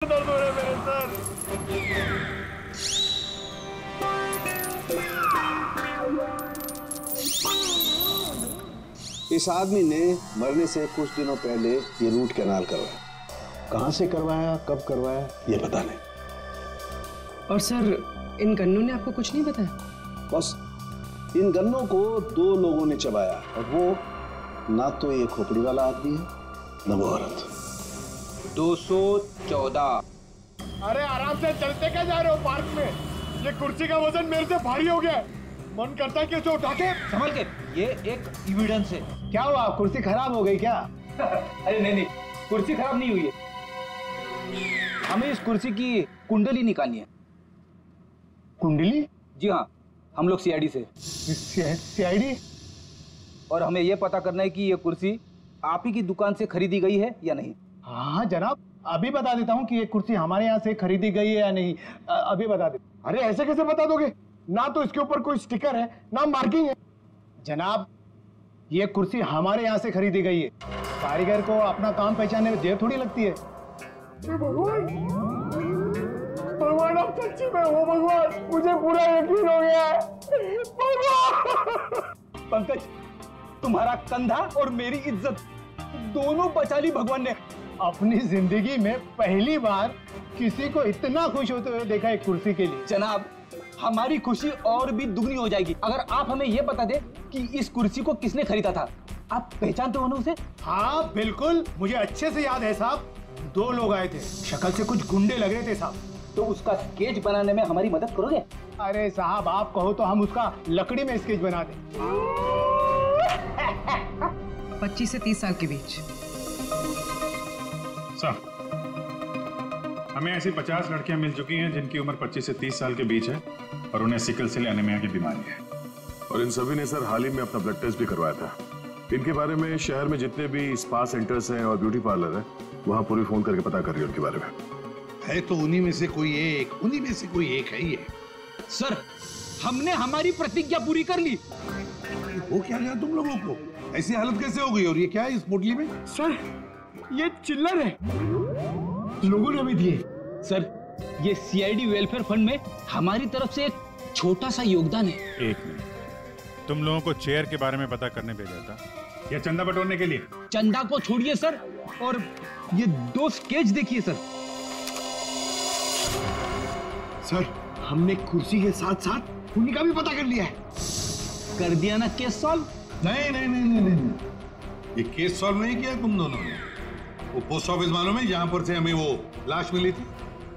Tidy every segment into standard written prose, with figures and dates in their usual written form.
दर्द हो रहा है मेरे सर। इस आदमी ने मरने से कुछ दिनों पहले ये रूट कैनाल करवाया। कहां से करवाया, कब करवाया, ये पता नहीं। और सर इन गन्नों ने आपको कुछ नहीं बताया? बस इन गन्नों को 2 लोगों ने चबाया, और वो ना तो ये खोपड़ी वाला आदमी है, ना वो औरत। 214। अरे आराम से चलते क्या जा रहे हो पार्क में? ये कुर्सी का वजन मेरे से भारी हो गया है। मन करता है कि उसे उठा के संभल के, ये एक एविडेंस है। क्या हुआ, कुर्सी खराब हो गई क्या? अरे नहीं, कुर्सी खराब नहीं हुई है। हमें इस कुर्सी की कुंडली निकालनी है। कुंडली? जी हाँ, हम लोग सीआईडी से। सीआईडी? और हमें यह पता करना है कि ये कुर्सी आप ही की दुकान से खरीदी गई है या नहीं। हाँ जनाब, अभी बता देता हूँ कि ये कुर्सी हमारे यहाँ से खरीदी गई है या नहीं। अभी बता दे। अरे ऐसे कैसे बता दोगे? ना तो इसके ऊपर कोई स्टिकर है, ना मार्किंग है। जनाब, ये कुर्सी हमारे यहाँ से खरीदी गई है। कारीगर को अपना काम पहचानने में देर थोड़ी लगती है। भगवान, भगवान आप सच्ची में हो भगवान, मुझे पूरा यकीन हो गया है। भगवान! पंकज, तुम्हारा कंधा और मेरी इज्जत दोनों बचा ली भगवान ने। अपनी जिंदगी में पहली बार किसी को इतना खुश होते हुए देखा एक कुर्सी के लिए। जनाब, हमारी खुशी और भी दुगनी हो जाएगी अगर आप हमें यह बता दे कि इस कुर्सी को किसने खरीदा था। आप पहचानते हो ना उसे? हाँ बिल्कुल, मुझे अच्छे से याद है साहब। 2 लोग आए थे, शक्ल से कुछ गुंडे लग रहे थे साहब। तो उसका स्केच बनाने में हमारी मदद करोगे? अरे साहब, आप कहो तो हम उसका लकड़ी में स्केच बना दें। 25 से 30 साल के बीच। सर, हमें ऐसी 50 लड़कियां मिल चुकी हैं जिनकी उम्र 25 से 30 साल के बीच है और उन्हें सिकल सेल एनीमिया की बीमारी है। और इन सभी ने सर हाल ही में अपना ब्लड टेस्ट भी करवाया था। इनके बारे में शहर में जितने भी स्पा सेंटर्स हैं और ब्यूटी पार्लर है, वहां पूरी फोन करके पता कर रही है उनके बारे में। है तो उन्हीं में से कोई एक है ये। सर, हमने हमारी प्रतिज्ञा पूरी कर ली। वो क्या गया तुम लोगों को? ऐसी हालत कैसे हो गई? और ये क्या है इस पोटली में? सर, ये चिल्लर है, लोगों ने हमें दिए। सर, ये सीआईडी वेलफेयर फंड में हमारी तरफ से एक छोटा सा योगदान है। एक मिनट, तुम लोगों को चेयर के बारे में पता करने भेजा था या चंदा बटोरने के लिए? चंदा को छोड़िए सर, और ये 2 स्केच देखिए सर। सर, हमने कुर्सी के साथ साथ उन्हीं का भी पता कर लिया है। कर दिया ना केस सॉल्व? नहीं, ये केस सॉल्व नहीं किया तुम दोनों ने। वो पोस्ट ऑफिस मालूम है जहां पर से हमें वो लाश मिली थी?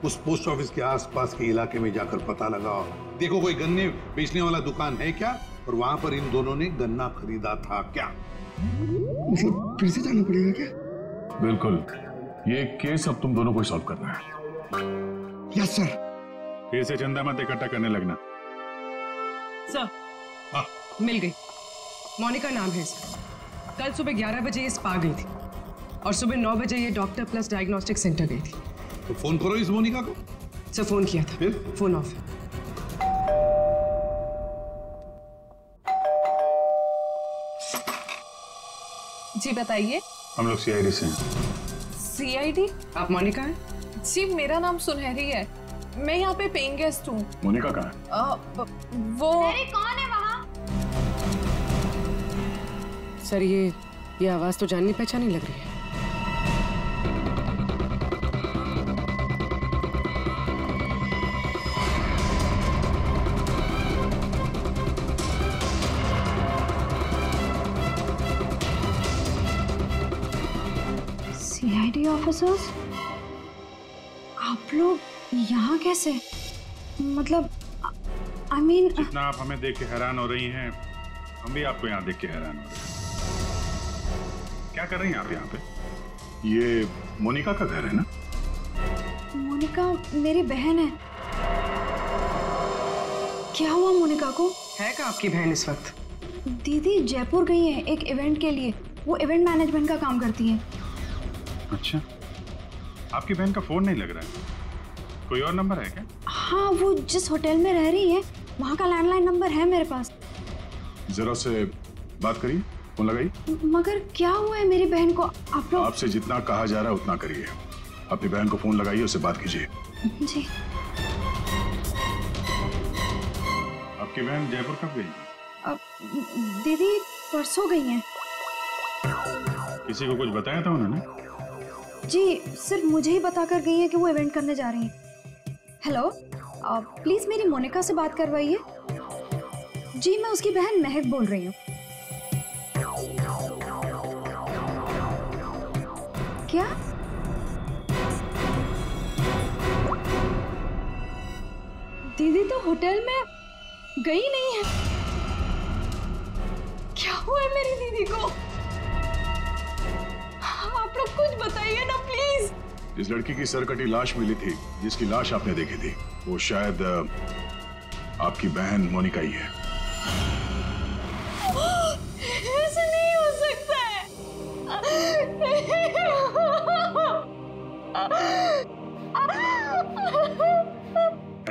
उस पोस्ट ऑफिस के आसपास के इलाके में जाकर पता लगाओ, देखो कोई गन्ने बेचने वाला दुकान है क्या, और वहां पर इन दोनों ने गन्ना खरीदा था क्या। मतलब फिर से जाना पड़ेगा क्या? बिल्कुल, ये केस अब तुम दोनों को सॉल्व करना है। Yes sir. फिर से चंदा मत इकट्ठा करने लगना। सर, मिल गई। मोनिका नाम है इसका। कल सुबह 11 बजे ये स्पा गई थी और सुबह 9 बजे ये डॉक्टर प्लस डायग्नोस्टिक सेंटर गई थी। तो फोन करो इस मोनिका को। सर, फोन किया था, फिर फोन ऑफ है। जी बताइए। हम लोग सीआईडी से हैं। सीआईडी? आप मोनिका हैं? जी, मेरा नाम सुनहरी है, मैं यहाँ पे पेइंग गेस्ट हूँ। मोनिका कहाँ है? वो कौन है वहाँ? सर, ये आवाज तो जाननी पहचानी लग रही है। सीआईडी ऑफिसर्स, आप लोग यहाँ कैसे? मतलब आई मीन जितना आप हमें देख के हैरान हो रही हैं, हम भी आपको यहाँ देख के हैरान हो रहे हैं। क्या कर रही हैं आप यहाँ पे? ये मोनिका का घर है ना? मोनिका मेरी बहन है। क्या हुआ मोनिका को? है क्या आपकी बहन इस वक्त? दीदी जयपुर गई है एक इवेंट के लिए, वो इवेंट मैनेजमेंट का काम करती है। अच्छा, आपकी बहन का फोन नहीं लग रहा है, कोई और नंबर है क्या? हाँ, वो जिस होटल में रह रही है वहाँ का लैंडलाइन नंबर है मेरे पास। जरा से बात करिए, फोन लगाइए। मगर क्या हुआ है मेरी बहन को? आप लोग आपसे जितना कहा जा रहा है उतना करिए। अपनी बहन को फोन लगाइए, उससे बात कीजिए। जी। आपकी बहन जयपुर कब गई? अब दीदी परसों गई हैं। किसी को कुछ बताया था उन्होंने? जी सिर्फ मुझे ही बताकर गई हैं कि वो इवेंट करने जा रही हैं। हेलो, प्लीज मेरी मोनिका से बात करवाइए। जी मैं उसकी बहन महक बोल रही हूँ। क्या? दीदी तो होटल में गई नहीं है। क्या हुआ है मेरी दीदी को? आप लोग कुछ बताइए ना प्लीज। जिस लड़की की सरकटी लाश मिली थी, जिसकी लाश आपने देखी थी, वो शायद आपकी बहन मोनिका ही है। ऐसा नहीं हो सकता है।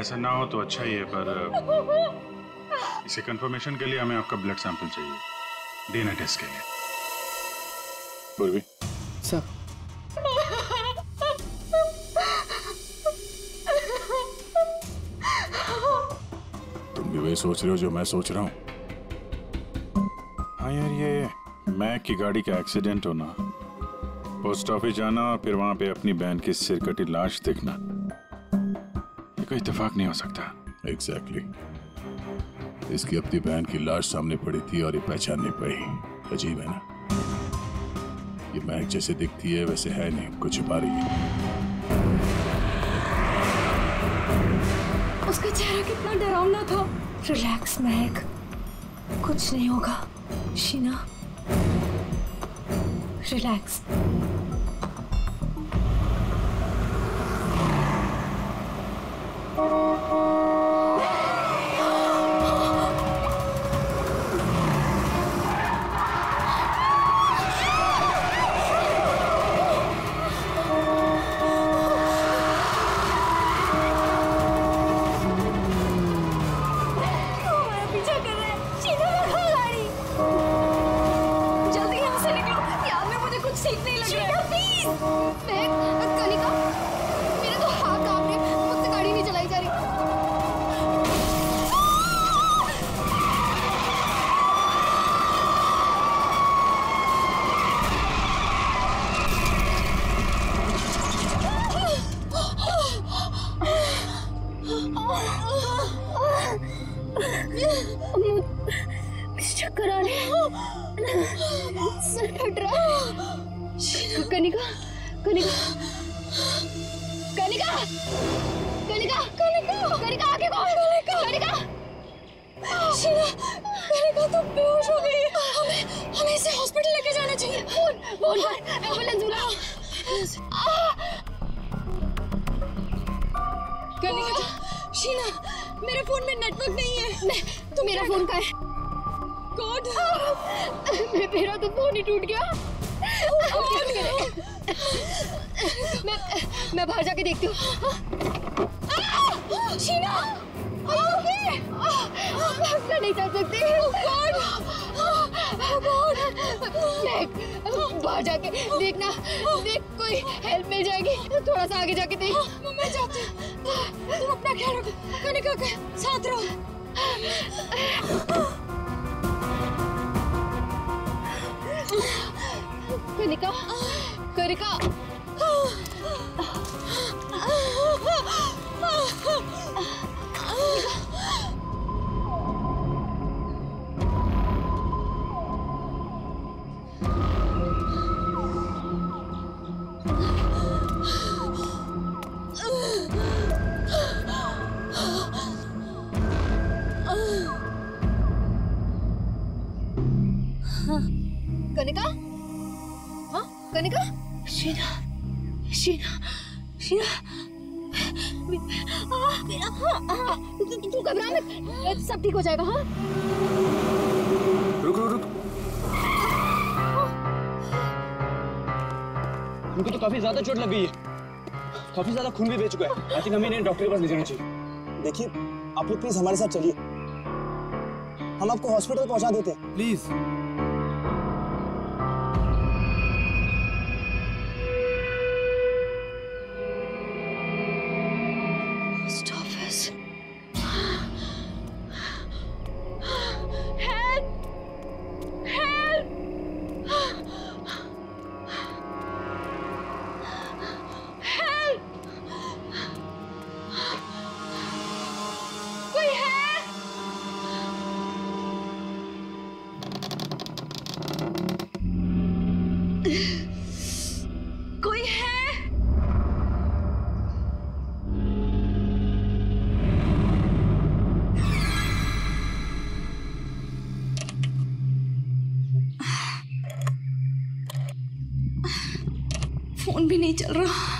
ऐसा ना हो तो अच्छा ही है, पर इसे कंफर्मेशन के लिए हमें आपका ब्लड सैंपल चाहिए डीएनए टेस्ट के लिए। पूर्वी सर। तुम भी वही सोच रहे हो जो मैं सोच रहा हूँ? हाँ यार, ये मैक की गाड़ी का एक्सीडेंट होना, पोस्ट ऑफिस जाना और फिर वहां पे अपनी बहन की सिरकटी लाश देखना, ये कोई इत्तेफाक नहीं हो सकता। एग्जैक्टली। इसकी अपनी बहन की लाश सामने पड़ी थी और ये पहचान नहीं पाई। अजीब है ना? ये महक जैसे दिखती है वैसे है नहीं, कुछ छुपा रही है। उसका चेहरा कितना डरावना था। रिलैक्स महक, कुछ नहीं होगा। शीना रिलैक्स। मेरे फोन में नेटवर्क नहीं है। तो मेरा फोन का है कोड। मेरा तो फोन ही टूट गया। मैं बाहर जाके देखती हूँ। शीना, मैं नहीं चल सकती। बाहर जाके देखना, देख कोई हेल्प मिल जाएगी। थोड़ा सा आगे जाके देख। मैं जाती हूँ। तुम अपना ख्याल रखो, कनिका के साथ रहो। कनिका, कनिका। कनिका? हाँ, कनिका? शीना, शीना, शीना, तू घबरा मत, सब ठीक हो जाएगा। हाँ? रुक रुक रुक। उनको तो काफी ज्यादा चोट लग गई है, काफी ज्यादा खून भी बह चुका है। आई थिंक हमें इन्हें डॉक्टर के पास ले जाना चाहिए। देखिए, आप लोग प्लीज हमारे साथ चलिए, हम आपको हॉस्पिटल पहुंचा देते हैं। प्लीज। फोन भी नहीं चल रहा।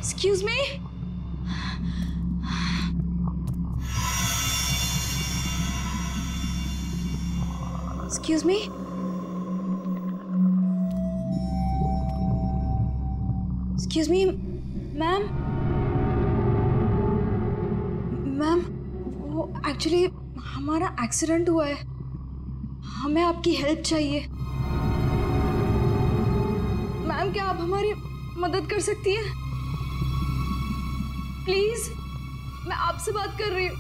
Excuse me? Excuse me? Excuse me, ma'am. Ma'am, वो एक्चुअली हमारा एक्सीडेंट हुआ है, हमें आपकी हेल्प चाहिए। मैम, क्या आप हमारी मदद कर सकती हैं? प्लीज, मैं आपसे बात कर रही हूँ।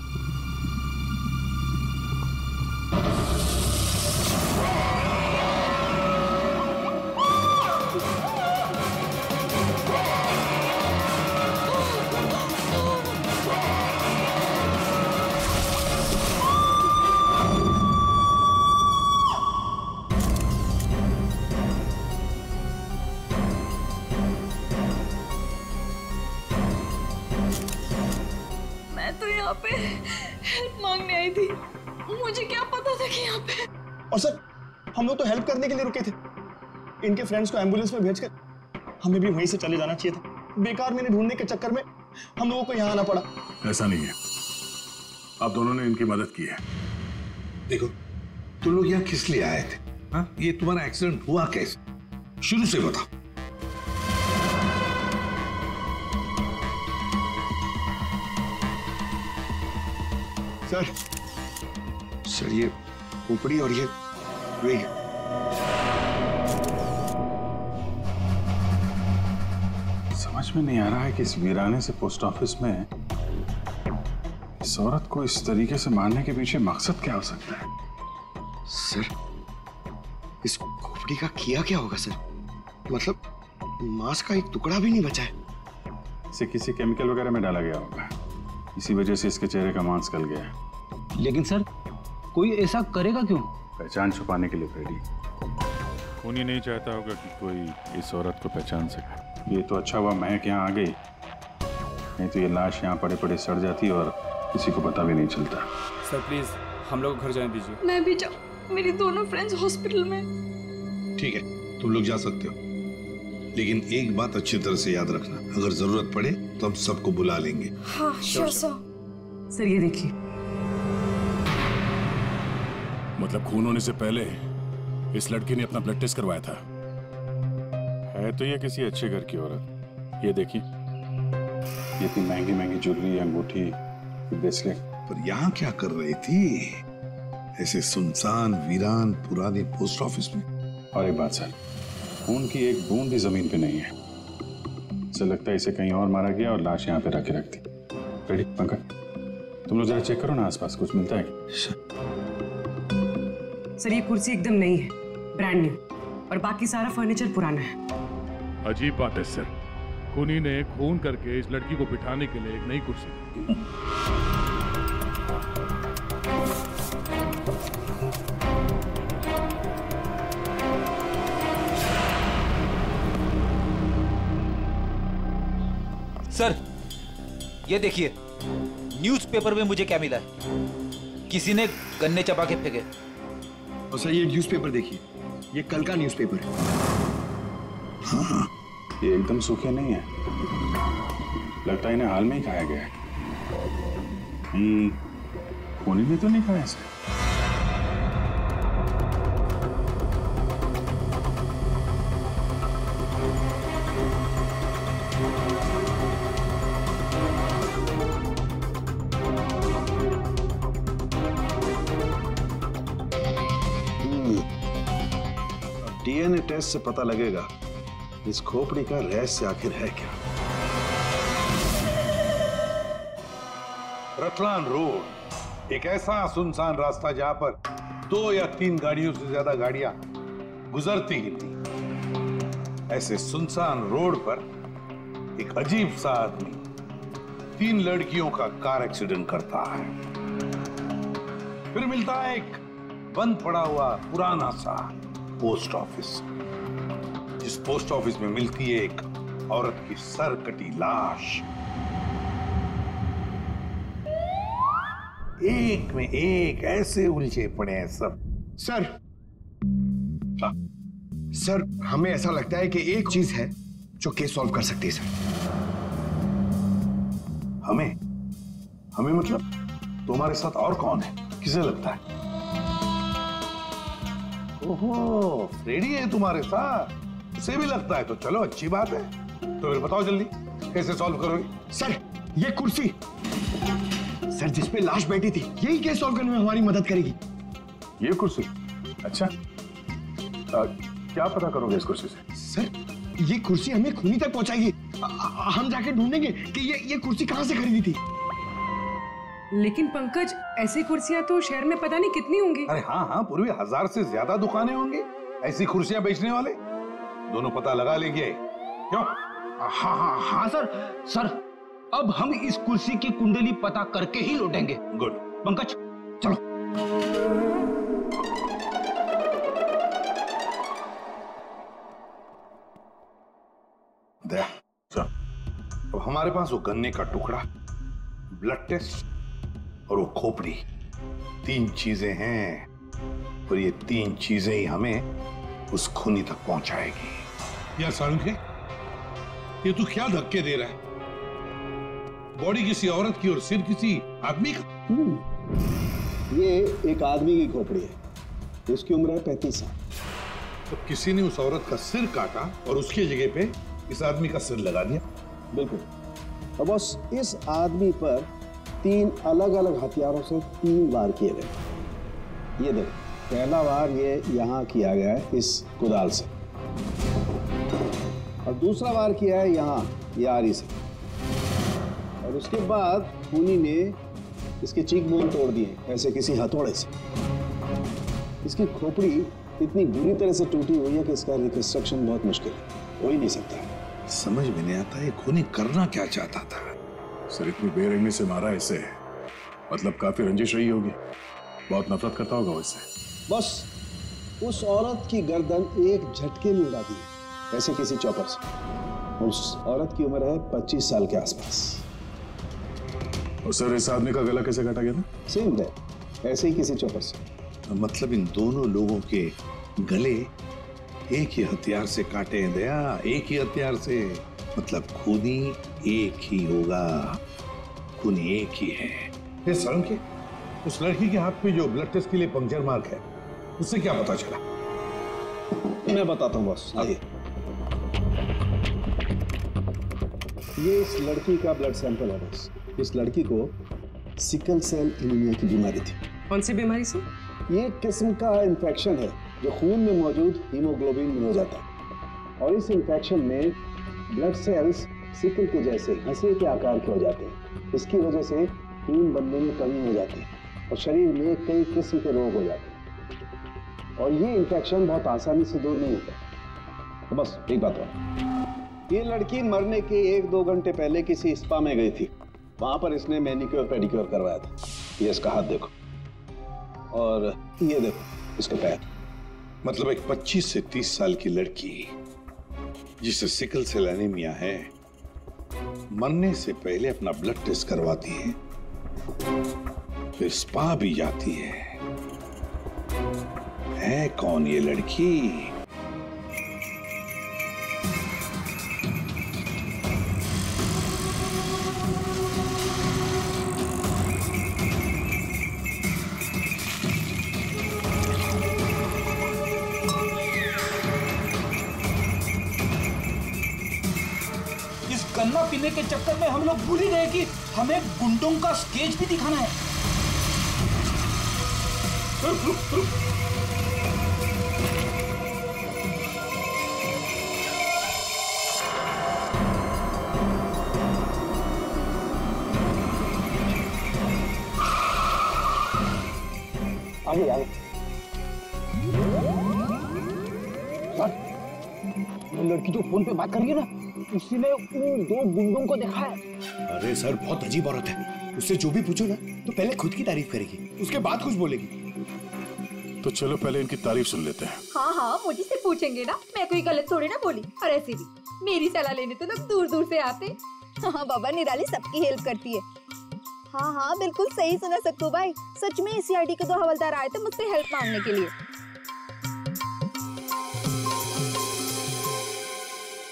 पे हेल्प मांगने आई थी, मुझे क्या पता था कि यहाँ पे। और सर, हम लोग तो हेल्प करने के लिए रुके थे। इनके फ्रेंड्स को एम्बुलेंस में भेजकर हमें भी वहीं से चले जाना चाहिए था। बेकार मैंने ढूंढने के चक्कर में हम लोगों को यहाँ आना पड़ा। ऐसा नहीं है, आप दोनों ने इनकी मदद की है। देखो, तुम लोग यहाँ किस लिए आए थे? हाँ, ये तुम्हारा एक्सीडेंट हुआ कैसे? शुरू से बताओ। सर ये खोपड़ी और ये समझ में नहीं आ रहा है कि इस वीराने से पोस्ट ऑफिस में इस औरत को इस तरीके से मारने के पीछे मकसद क्या हो सकता है? सर, इस खोपड़ी का किया क्या होगा सर? मतलब मांस का एक टुकड़ा भी नहीं बचा है। इसे किसी केमिकल वगैरह में डाला गया होगा, इसी वजह से इसके चेहरे का मांस गल गया है। लेकिन सर, कोई ऐसा करेगा क्यों? पहचान छुपाने के लिए फ्रेडी। खूनी नहीं चाहता होगा कि कोई इस औरत को पहचान सके। ये तो अच्छा हुआ महक यहाँ आ गई, नहीं तो ये लाश यहाँ पड़े पड़े सड़ जाती और किसी को पता भी नहीं चलता। सर प्लीज हम लोग घर जाने दीजिए। मैं भी जाऊँ, मेरी दोनों फ्रेंड्स हॉस्पिटल में। ठीक है, तुम लोग जा सकते हो, लेकिन एक बात अच्छी तरह से याद रखना, अगर जरूरत पड़े तो हम सबको बुला लेंगे। हाँ श्योर सर। सर ये देखिए, मतलब खून होने से पहले इस लड़की ने अपना ब्लड टेस्ट करवाया था। है तो ये किसी अच्छे घर की औरत। ये देखिए, ये इतनी महंगी महंगी ज्वेलरी, अंगूठी, ब्रेसलेट। पर यहाँ क्या कर रही थी ऐसे सुनसान वीरान पुराने पोस्ट ऑफिस में? और एक बात सर, खून की एक बूंद भी जमीन पे नहीं है। ऐसा लगता है इसे कहीं और मारा गया और लाश यहाँ पे रख के रखती। रेडी पंकज, तुम लोग जरा चेक करो ना आसपास कुछ मिलता है। सर ये कुर्सी एकदम नई है, ब्रांड न्यू, और बाकी सारा फर्नीचर पुराना है। अजीब बात है सर, खूनी ने खून करके इस लड़की को बिठाने के लिए एक नई कुर्सी दी। सर ये देखिए, न्यूज़पेपर में मुझे क्या मिला है, किसी ने गन्ने चबा के फेंके। और सर ये न्यूज़पेपर देखिए, ये कल का न्यूज़पेपर है। हाँ, ये एकदम सूखे नहीं है, लगता है इन्हें हाल में ही खाया गया है। खूनी ने तो नहीं खाया इसे। डीएनए टेस्ट से पता लगेगा इस खोपड़ी का रहस्य आखिर है क्या। रतलान रोड एक ऐसा सुनसान रास्ता जहां पर 2 या 3 गाड़ियों से ज्यादा गाड़ियां गुजरती ही नहीं। ऐसे सुनसान रोड पर एक अजीब सा आदमी 3 लड़कियों का कार एक्सीडेंट करता है। फिर मिलता है एक बंद पड़ा हुआ पुराना सा पोस्ट ऑफिस, जिस पोस्ट ऑफिस में मिलती है एक औरत की सर कटी लाश। एक में एक ऐसे उलझे पड़े हैं सब। सर सर हमें ऐसा लगता है कि एक चीज है जो केस सॉल्व कर सकती है सर। हमें मतलब तुम्हारे साथ और कौन है, किसे लगता है? ओहो, फ्रेडी है तुम्हारे साथ, उसे भी लगता है तो चलो अच्छी बात है। तो फिर बताओ जल्दी कैसे सॉल्व करोगे? सर ये कुर्सी सर जिस पे लाश बैठी थी यही केस सॉल्व करने में हमारी मदद करेगी। ये कुर्सी? अच्छा, क्या पता करोगे इस कुर्सी से? सर ये कुर्सी हमें खूनी तक पहुंचाएगी। हम जाके ढूंढेंगे कि ये कुर्सी कहां से खरीदी थी। लेकिन पंकज ऐसी कुर्सियां तो शहर में पता नहीं कितनी होंगी। अरे हाँ, पूर्वी 1000 से ज्यादा दुकानें होंगी ऐसी कुर्सियां बेचने वाले। दोनों पता लगा लेंगे क्यों? हाँ सर अब हम इस कुर्सी की कुंडली पता करके ही लौटेंगे। गुड पंकज चलो। दया चल। अब हमारे पास वो गन्ने का टुकड़ा, ब्लड टेस्ट और वो खोपड़ी, 3 चीजें हैं और ये 3 चीजें ही हमें उस खूनी तक पहुंचाएगी। यार सारुंखे, ये तू क्या धक्के दे रहा है? बॉडी किसी औरत की और सिर किसी आदमी का। ये एक आदमी की खोपड़ी है, इसकी उम्र है 35 साल। तो किसी ने उस औरत का सिर काटा और उसकी जगह पे इस आदमी का सिर लगा दिया। बिल्कुल। अब बस इस आदमी पर 3 अलग अलग हथियारों से 3 वार किए गए। ये देखो, पहला वार ये यहाँ किया गया है इस कुदाल से, और दूसरा वार किया है यहाँ यारी से, और उसके बाद खूनी ने इसके चीक बोन तोड़ दिए ऐसे किसी हथौड़े से। इसकी खोपड़ी इतनी बुरी तरह से टूटी हुई है कि इसका रिकंस्ट्रक्शन बहुत मुश्किल है, हो ही नहीं सकता है। समझ में नहीं आता ये खूनी करना क्या चाहता था। सर इतनी बेरहमी से मारा इसे, मतलब काफी रंजिश रही होगी, बहुत नफरत करता होगा उससे। बस उस औरत की गर्दन एक झटके में उड़ा दी ऐसे किसी चौपर से। उस औरत की उम्र है 25 साल के आसपास। और सर इस आदमी का गला कैसे काटा गया था? सेम है, ऐसे ही किसी चौपर से। मतलब इन दोनों लोगों के गले एक ही हथियार से काटे हैं दया, एक ही हथियार से। मतलब खूनी एक ही होगा, खूनी एक ही है। ये सारुंखे, उस लड़की के हाथ पे जो ब्लड टेस्ट के लिए पंक्चर मार्क है उससे क्या पता चला? मैं बताता हूँ बॉस, आइए। ये इस लड़की का ब्लड सैंपल है बॉस। इस लड़की को सिकल सेल एनीमिया की बीमारी थी। कौन सी बीमारी से? ये एक किस्म का इन्फेक्शन है जो खून में मौजूद हीमोग्लोबिन में हो जाता है, और इस इन्फेक्शन में ब्लड सेल्स सिकल के जैसे हंसे के आकार के हो जाते हैं। इसकी वजह से खून बनने में कमी हो जाती है और शरीर में कई किस्म के रोग हो जाते हैं, और ये इन्फेक्शन बहुत आसानी से दूर नहीं होता। तो बस एक बात और, ये लड़की मरने के 1-2 घंटे पहले किसी स्पा में गई थी। वहां पर इसने मैनिक्योर पेडिक्योर करवाया था। ये इसका हाथ देखो, और ये देखो इसके पैर। मतलब एक 25 से 30 साल की लड़की जिसे सिकल सेल एनीमिया है, मरने से पहले अपना ब्लड टेस्ट करवाती है, फिर स्पा भी जाती है कौन ये लड़की? गन्ना पीने के चक्कर में हम लोग भूल ही गए कि हमें गुंडों का स्केच भी दिखाना है। आगे आगे। लड़की जो फोन पे बात कर रही है ना, उसी ने उन 2 गुंडों को देखा है। अरे सर बहुत अजीब औरत है, उससे जो भी पूछो ना तो पहले खुद की तारीफ करेगी, उसके बाद कुछ बोलेगी। तो चलो पहले इनकी तारीफ सुन लेते हैं। हाँ मुझे से पूछेंगे ना, मैं कोई गलत थोड़ी ना बोली। और ऐसे भी मेरी सलाह लेने तो लोग दूर दूर से आते। हाँ बाबा, निराली सबकी हेल्प करती है। हाँ हाँ बिल्कुल सही सुना सक्कू भाई, सच में सीआईडी के 2 हवलदार आए थे मुझसे हेल्प मांगने के लिए।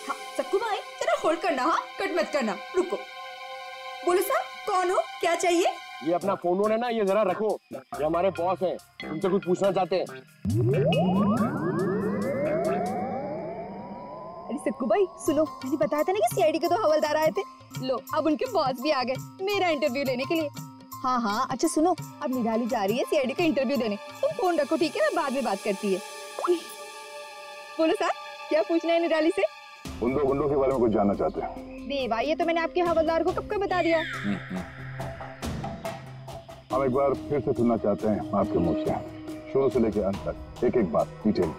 हाँ सक्कू भाई तेरा होल्ड करना, हाँ कट मत करना, रुको। बोलो साहब कौन हो, क्या चाहिए? ये अपना फोन है ना, ये जरा रखो, ये हमारे बॉस हैं, तुमसे कुछ पूछना चाहते हैं। अरे सक्कू भाई सुनो, मैंने बताया था ना कि सीआईडी के 2 हवलदार आए थे। लो अब उनके बॉस भी आ गए मेरा इंटरव्यू लेने के लिए। हाँ हाँ अच्छा सुनो, अब निराली जा रही है सीआईडी का इंटरव्यू देने, तुम फोन रखो ठीक है, मैं बाद में बात करती है। बोलो साहब क्या पूछना है निराली से? उन 2 गुंडों के बारे में कुछ जानना चाहते हैं। देवा ये तो मैंने आपके हवलदार को कब का बता दिया। हम एक बार फिर से सुनना चाहते हैं आपके मुंह से, शुरू से लेकर अंत तक एक एक बात डिटेल।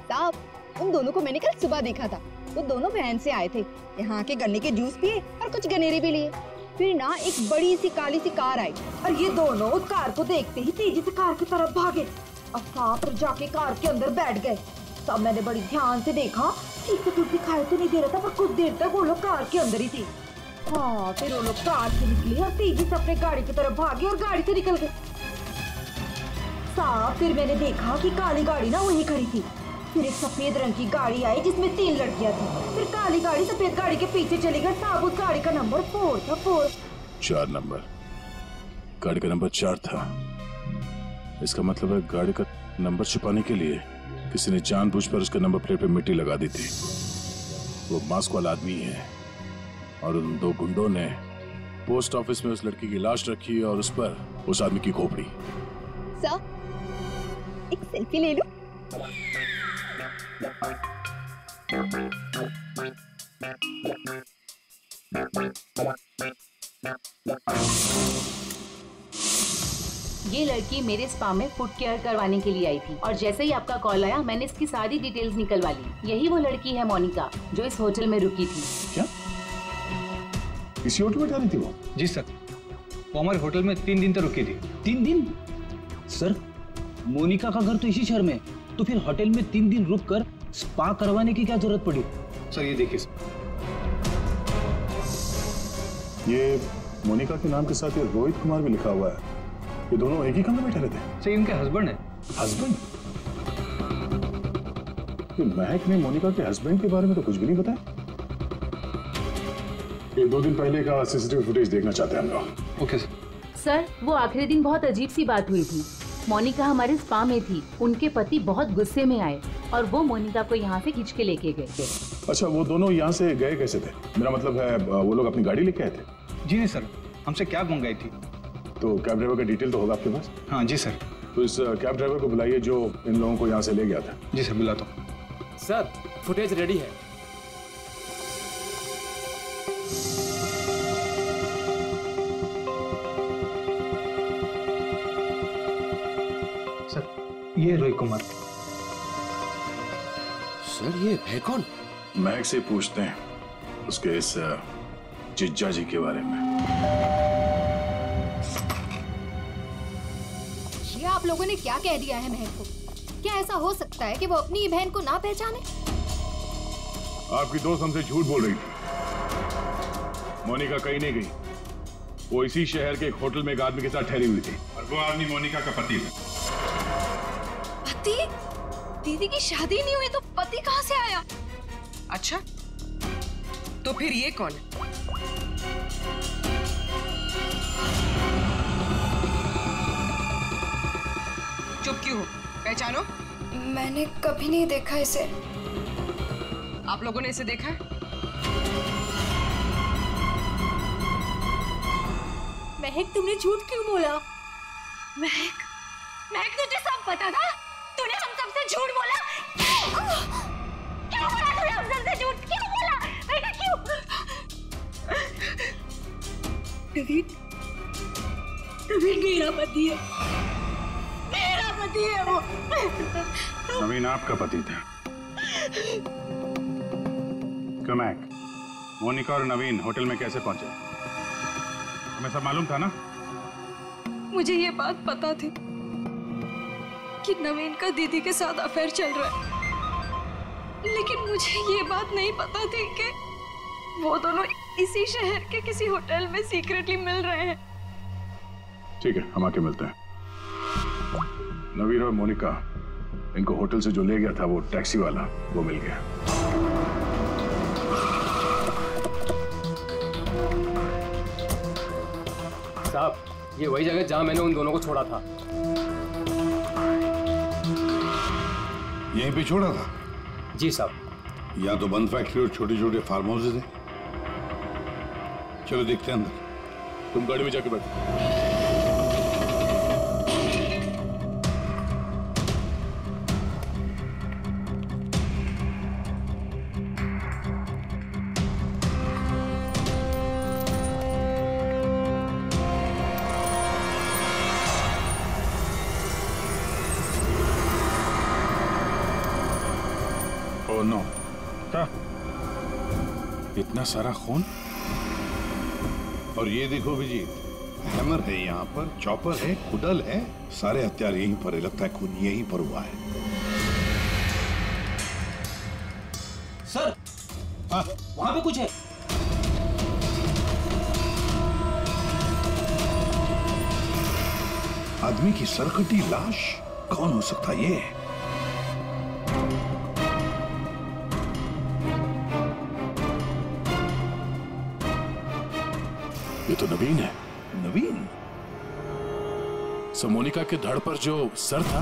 साहब उन दोनों को मैंने कल सुबह देखा था, वो दोनों वैन से आए थे, यहाँ के गन्ने के जूस पिए और कुछ गनेरे भी लिए। फिर ना एक बड़ी सी काली सी कार आई और ये दोनों उस कार को देखते ही तेजी से कार की तरफ भागे और साथ जाके कार के अंदर बैठ गए। तब मैंने बड़ी ध्यान से देखा, ठीक से कुछ दिखाई तो नहीं दे रहा था, पर कुछ देर तक वो लोग कार के अंदर ही थे। हाँ फिर वो लोग कार से निकले और तेजी से अपने गाड़ी की तरफ भागे और गाड़ी से निकल गए। साहब फिर मैंने देखा कि काली गाड़ी ना वहीं खड़ी थी, फिर एक सफेद रंग की गाड़ी आई जिसमें 3 लड़कियां थी, फिर काली गाड़ी सफेद गाड़ी के पीछे चली गई। साहब उस गाड़ी का नंबर 4 था। 4 नंबर, गाड़ी का नंबर 4 था। इसका मतलब है गाड़ी का नंबर छुपाने के लिए किसी ने जानबूझकर उसके नंबर प्लेट पे मिट्टी लगा दी थी। वो मास्क वाला आदमी है और उन 2 गुंडों ने पोस्ट ऑफिस में उस लड़की की लाश रखी और उस पर उस आदमी की खोपड़ी। सर एक सेल्फी ले लो। ये लड़की मेरे स्पा में फुट केयर करवाने के लिए आई थी और जैसे ही आपका कॉल आया मैंने इसकी सारी डिटेल्स निकलवा ली। यही वो लड़की है मोनिका जो इस होटल में रुकी थी। क्या इसी होटल में जा रही थी वो? जी सर, वो हमारे होटल में 3 दिन तक रुकी थी। 3 दिन? सर मोनिका का घर तो इसी शहर में, तो फिर होटल में 3 दिन रुककर स्पा करवाने की क्या जरूरत पड़ी? सर ये देखिए सर, ये मोनिका के नाम के साथ ये रोहित कुमार भी लिखा हुआ है। ये दोनों एक ही कमरे में ठहरे थे? सर इनके हस्बैंड है। हस्बैंड? ये महक ने मोनिका के हस्बैंड के बारे में तो कुछ भी नहीं बताया। ये 2 दिन पहले का सीसीटीवी फुटेज देखना चाहते हैं हम लोग। Okay sir. सर वो आखिरी दिन बहुत अजीब सी बात हुई थी। मोनिका हमारे स्पा में थी, उनके पति बहुत गुस्से में आए और वो मोनिका को यहाँ से खींच के लेके गए थे। अच्छा वो दोनों यहाँ से गए कैसे थे? मेरा मतलब है वो लोग अपनी गाड़ी लेके आए थे? जी नहीं सर, हमसे कैब मंगाई थी। तो कैब ड्राइवर का डिटेल तो होगा आपके पास? हाँ जी सर। तो इस कैब ड्राइवर को बुलाइए जो इन लोगों को यहाँ से ले गया था। जी सर बुलाता हूँ। सर फुटेज रेडी है। सर ये रोहित कुमार। सर ये है कौन? महक से पूछते हैं उसके इस जिज्जा जी के बारे में। ये आप लोगों ने क्या कह दिया है महक को? क्या ऐसा हो सकता है कि वो अपनी बहन को ना पहचाने? आपकी दोस्त हमसे झूठ बोल रही थी। मोनिका कहीं नहीं गई, वो इसी शहर के एक होटल में एक आदमी के साथ ठहरी हुई थी और वो आदमी मोनिका का पति था। पति? दीदी की शादी नहीं हुई तो पति कहाँ से आया? अच्छा तो फिर ये कौन है? चुप क्यों हो? पहचानो। मैंने कभी नहीं देखा इसे। आप लोगों ने इसे देखा है? महक तुमने झूठ क्यों बोला? महक, महक तुझे सब पता था? तूने हम सबसे झूठ बोला? क्यों बोला तूने हम सबसे झूठ? क्यों बोला? महक क्यों? नवीन, नवीन मेरा पति है, मेरा पति है वो। नवीन आपका पति था? क्यों महक, मोनिका और नवीन होटल में कैसे पहुंचे? तुम्हें सब मालूम था ना? मुझे ये बात पता थी कि नवीन का दीदी के साथ अफेयर चल रहा है, लेकिन मुझे ये बात नहीं पता थी कि वो दोनों इसी शहर के किसी होटल में सीक्रेटली मिल रहे हैं। ठीक है, हम आके मिलते हैं। नवीन और मोनिका, इनको होटल से जो ले गया था वो टैक्सी वाला, वो मिल गया। साहब, ये वही जगह जहां मैंने उन दोनों को छोड़ा था। यहीं पे छोड़ा था? जी साहब। यहाँ तो बंद फैक्ट्री और छोटे छोटे फार्म हाउसेज हैं। चलो देखते हैं अंदर। तुम गाड़ी में जाके बैठो। ओह नो, क्या? इतना सारा खून? और ये देखो विजीत, हैमर है यहाँ पर, चॉपर है, कुडल है, सारे हथियार यहीं पर है। लगता है खून यहीं पर हुआ है। सर, वहां पे कुछ है। आदमी की सरकटी लाश? कौन हो सकता है ये? ये तो नवीन है। नवीन? मोनिका के धड़ पर जो सर था,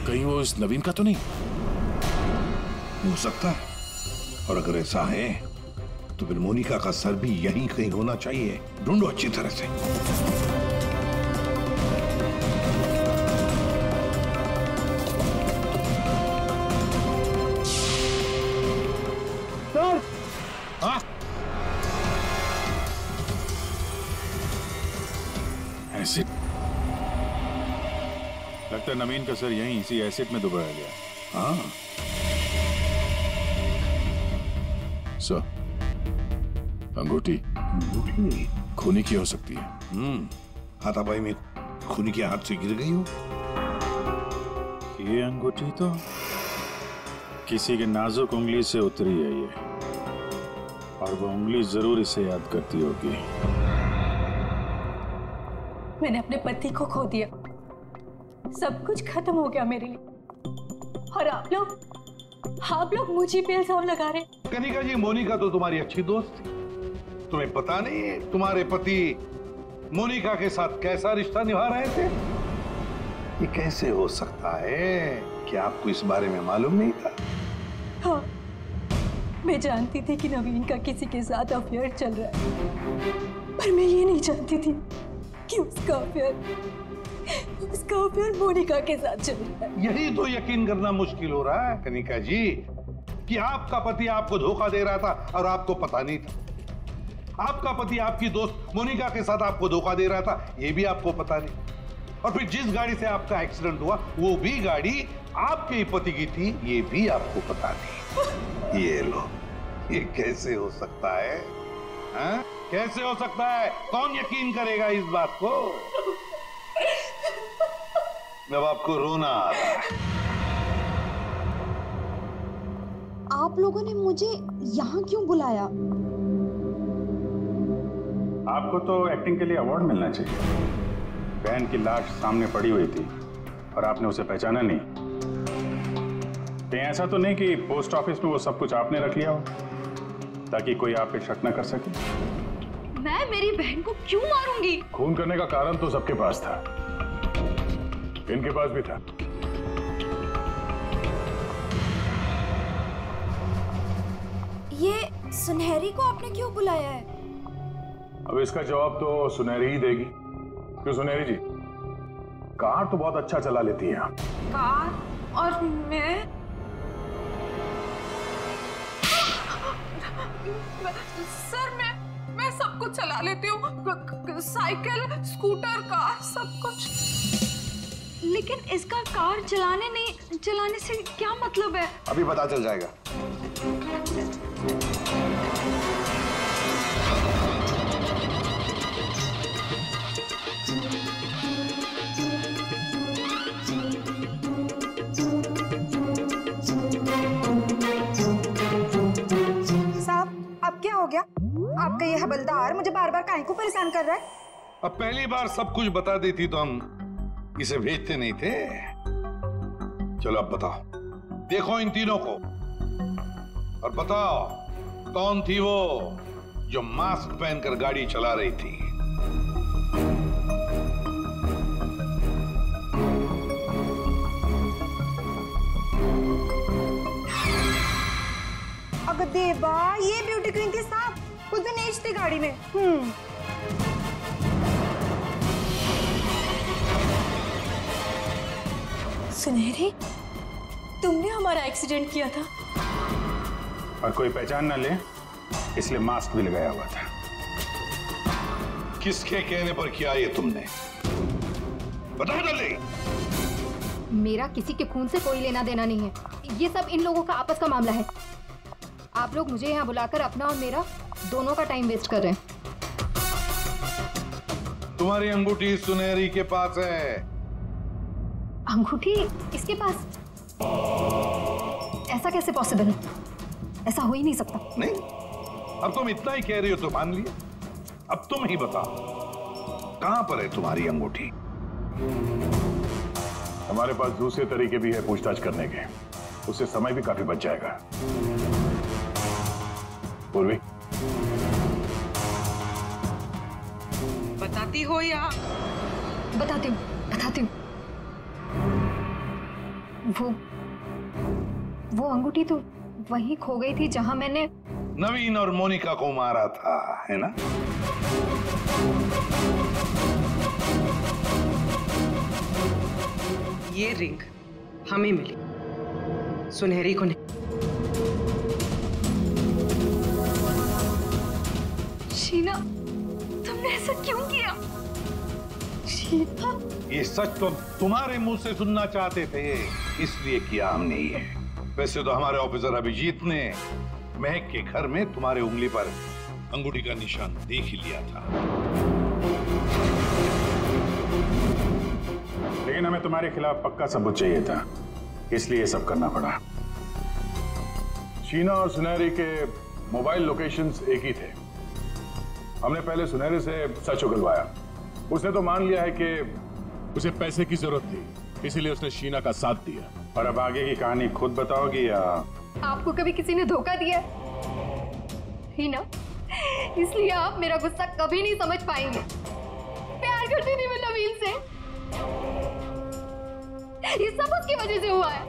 कहीं वो इस नवीन का तो नहीं? हो सकता है। और अगर ऐसा है तो फिर मोनिका का सर भी यहीं कहीं होना चाहिए। ढूंढो अच्छी तरह से। सर! हाँ? एसिड? लगता है नवीन का सर यहीं इसी एसिड में डुबाया गया। हाँ। सर, अंगूठी खूनी की हो सकती है। हाथापाई में खूनी के हाथ से गिर गई हो। ये अंगूठी तो किसी के नाजुक उंगली से उतरी है ये, और वो उंगली जरूर इसे याद करती होगी। मैंने अपने पति को खो दिया, सब कुछ खत्म हो गया मेरे लिए, और आप लोग मुझे पे इल्जाम लगा रहे। कनिका जी, मोनिका तो तुम्हारी अच्छी दोस्त थी। तुम्हें पता नहीं तुम्हारे पति मोनिका के साथ कैसा रिश्ता निभा रहे थे? ये कैसे हो सकता है? क्या आपको इस बारे में मालूम नहीं था? हाँ, मैं जानती थी कि नवीन का किसी के साथ अफेयर चल रहा है, पर मैं ये नहीं जानती थी कि उसका अफेयर मोनिका के साथ चल रहा है। यही तो यकीन करना मुश्किल हो रहा है कनिका जी, कि आपका पति आपको धोखा दे रहा था और आपको पता नहीं था। आपका पति आपकी दोस्त मोनिका के साथ आपको धोखा दे रहा था, ये भी आपको पता नहीं। और फिर जिस गाड़ी से आपका एक्सीडेंट हुआ वो भी गाड़ी आपके ही पति की थी, ये भी आपको पता नहीं। ये लो, ये कैसे हो सकता है? हाँ? कैसे हो सकता है? कौन यकीन करेगा इस बात को? जब आपको रोना आ रहा है। आप लोगों ने मुझे यहाँ क्यों बुलाया? आपको तो एक्टिंग के लिए अवार्ड मिलना चाहिए। बहन की लाश सामने पड़ी हुई थी और आपने उसे पहचाना नहीं। कहीं ऐसा तो नहीं कि पोस्ट ऑफिस में वो सब कुछ आपने रख लिया हो ताकि कोई आप पे शक न कर सके? मैं मेरी बहन को क्यों मारूंगी? खून करने का कारण तो सबके पास था, इनके पास भी था। ये सुनहरी को आपने क्यों बुलाया है? अब इसका जवाब तो सुनहरी ही देगी। क्यों सुनहरी जी, कार तो बहुत अच्छा चला लेती हैं आप। कार? और सर मैं सब कुछ चला लेती हूँ, साइकिल, स्कूटर, कार, सब कुछ। लेकिन इसका कार चलाने से क्या मतलब है? अभी पता चल जाएगा। साहब, अब क्या हो गया? आपका ये हवलदार मुझे बार बार काहे को परेशान कर रहा है? अब पहली बार सब कुछ बता देती तो हम इसे भेजते नहीं थे। चलो अब बताओ, देखो इन तीनों को और बताओ कौन थी वो जो मास्क पहनकर गाड़ी चला रही थी। अगर देवा, ये ब्यूटी क्वीन के साथ उस दिन एज थी गाड़ी में। सुनहरी, तुमने हमारा एक्सीडेंट किया था और कोई पहचान ना ले इसलिए मास्क भी लगाया हुआ था। किसके कहने पर किया ये तुमने? बताओ जल्दी। मेरा किसी के खून से कोई लेना देना नहीं है, ये सब इन लोगों का आपस का मामला है। आप लोग मुझे यहाँ बुलाकर अपना और मेरा दोनों का टाइम वेस्ट कर रहे हैं। तुम्हारी अंगूठी सुनहरी के पास है। अंगूठी इसके पास? ऐसा कैसे पॉसिबल है? ऐसा हो ही नहीं सकता। नहीं, अब तुम इतना ही कह रही हो तो मान लिया। अब तुम ही बताओ कहां पर है तुम्हारी अंगूठी? हमारे पास दूसरे तरीके भी है पूछताछ करने के, उससे समय भी काफी बच जाएगा। पूर्वी, बताती हो या? बताती हूँ, बताती हूँ। वो अंगूठी तो वहीं खो गई थी जहां मैंने नवीन और मोनिका को मारा था, है ना? ये रिंग हमें मिली, सुनहरी को नहीं। शीना, तुमने ऐसा क्यों किया? शीना, ये सच तो तुम्हारे मुंह से सुनना चाहते थे, इसलिए किया हमने ये। वैसे तो हमारे ऑफिसर अभिजीत ने महक के घर में तुम्हारे उंगली पर अंगूठी का निशान देख ही लिया था। लेकिन हमें तुम्हारे खिलाफ पक्का सबूत चाहिए था, इसलिए सब करना पड़ा। शीना और सुनहरी के मोबाइल लोकेशंस एक ही थे। हमने पहले सुनहरी से सच उगलवाया, उसने तो मान लिया है कि उसे पैसे की जरूरत थी, इसीलिए उसने शीना का साथ दिया। और अब आगे की कहानी खुद बताओगी या? आपको कभी किसी ने धोखा दिया ही ना, इसलिए आप मेरा गुस्सा कभी नहीं समझ पाएंगे। प्यार करती थी मैं नवीन से, ये सब उसकी वजह से हुआ है।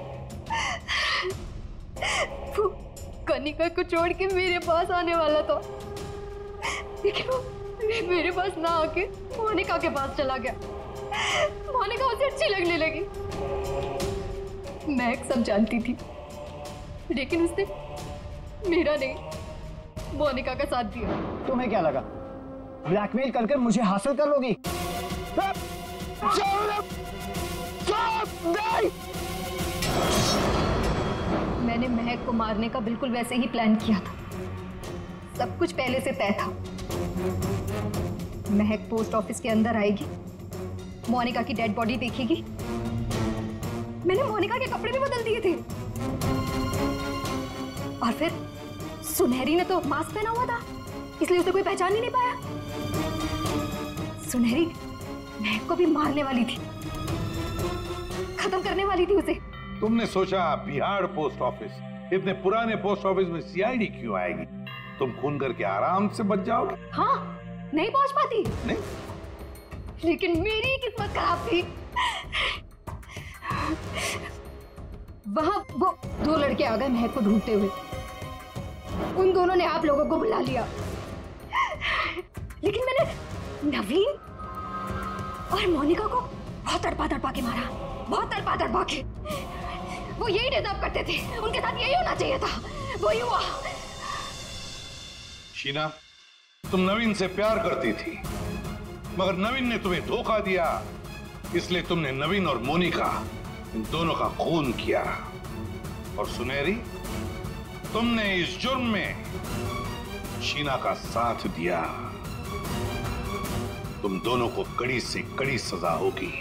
वो कनिका को छोड़ के मेरे पास आने वाला था, लेकिन वो मेरे पास ना आके मोनिका के पास चला गया। मोनिका उसे अच्छी लगने लगी। मैं सब जानती थी, लेकिन उसने मेरा नहीं, मोनिका का साथ दिया। तुम्हें क्या लगा ब्लैकमेल करके मुझे हासिल कर लोगी? मैंने महक को मारने का बिल्कुल वैसे ही प्लान किया था। सब कुछ पहले से तय था। महक पोस्ट ऑफिस के अंदर आएगी, मोनिका की डेड बॉडी देखेगी। मैंने मोनिका के कपड़े भी बदल दिए थे। और फिर सुनहरी ने तो मास्क पहना हुआ था, इसलिए उसे कोई पहचान ही नहीं पाया। सुनहरी महक को भी मारने वाली थी, खत्म करने वाली थी उसे। तुमने सोचा बिहार पोस्ट ऑफिस, इतने पुराने पोस्ट ऑफिस में सीआईडी क्यों आएगी? तुम खून करके आराम से बच जाओगे। हाँ, नहीं पहुंच पाती। नहीं, लेकिन मेरी किस्मत खराब थी। वहां वो दो लड़के आ गए महक को ढूंढते हुए। उन दोनों ने आप लोगों को बुला लिया, लेकिन मैंने नवीन और मोनिका को बहुत तड़पा के मारा, बहुत तड़पा के। वो यही डिजर्व करते थे, उनके साथ यही होना चाहिए था, वही हुआ। शीना, तुम नवीन से प्यार करती थी, मगर नवीन ने तुम्हें धोखा दिया, इसलिए तुमने नवीन और मोनिका इन दोनों का खून किया। और सुनहरी, तुमने इस जुर्म में शीना का साथ दिया। तुम दोनों को कड़ी से कड़ी सजा होगी,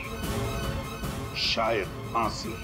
शायद फांसी।